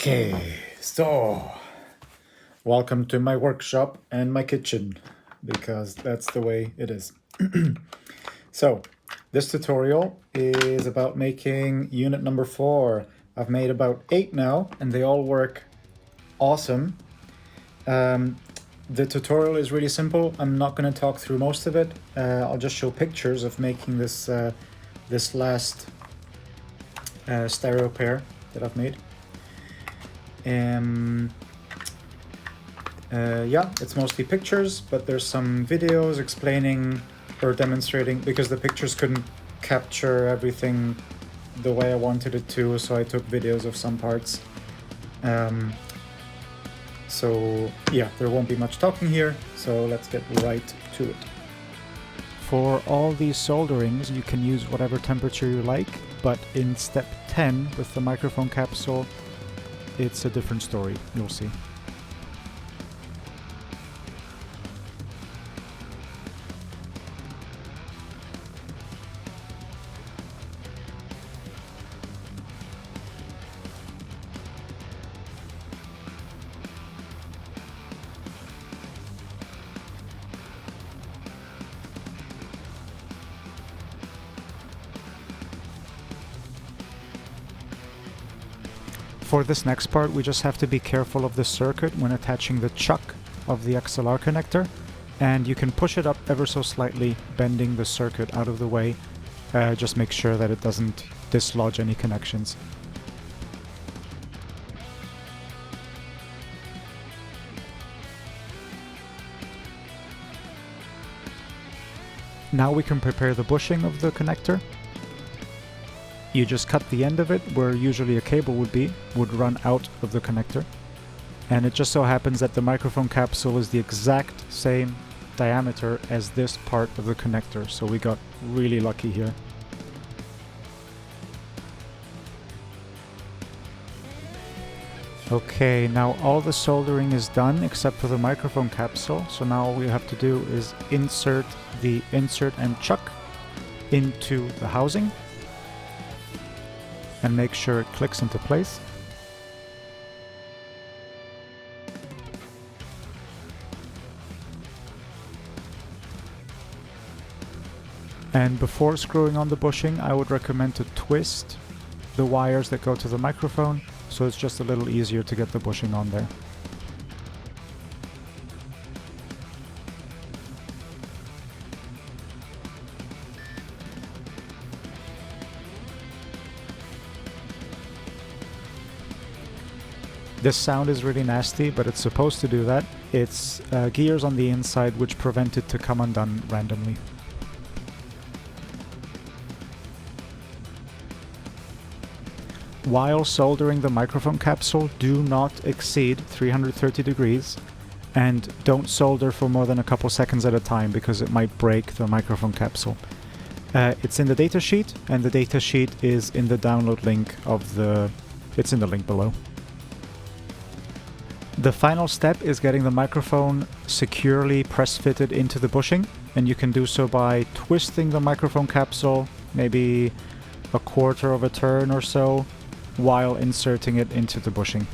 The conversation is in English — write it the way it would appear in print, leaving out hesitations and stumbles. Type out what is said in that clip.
Okay, so welcome to my workshop and my kitchen, because that's the way it is. So this tutorial is about making unit number 4. I've made about 8 now, and they all work awesome. The tutorial is really simple. I'm not going to talk through most of it. I'll just show pictures of making this this last stereo pair that I've made. Yeah, it's mostly pictures, but there's some videos explaining or demonstrating, because the pictures couldn't capture everything the way I wanted it to, so I took videos of some parts. So yeah, there won't be much talking here, so let's get right to it. For all these solderings, you can use whatever temperature you like, but in step 10 with the microphone capsule, it's a different story, you'll see. For this next part, we just have to be careful of the circuit when attaching the chuck of the XLR connector, and you can push it up ever so slightly, bending the circuit out of the way. Just make sure that it doesn't dislodge any connections. Now we can prepare the bushing of the connector. You just cut the end of it, where usually a cable would run out of the connector. And it just so happens that the microphone capsule is the exact same diameter as this part of the connector, so we got really lucky here. Okay, now all the soldering is done except for the microphone capsule, so now all we have to do is insert the insert and chuck into the housing and make sure it clicks into place. And before screwing on the bushing, I would recommend to twist the wires that go to the microphone, so it's just a little easier to get the bushing on there. This sound is really nasty, but it's supposed to do that. It's gears on the inside which prevent it to come undone randomly. While soldering the microphone capsule, do not exceed 330 degrees, and don't solder for more than a couple seconds at a time, because it might break the microphone capsule. It's in the datasheet, and the datasheet is in the download link of the... it's in the link below. The final step is getting the microphone securely press-fitted into the bushing, and you can do so by twisting the microphone capsule maybe a quarter of a turn or so while inserting it into the bushing.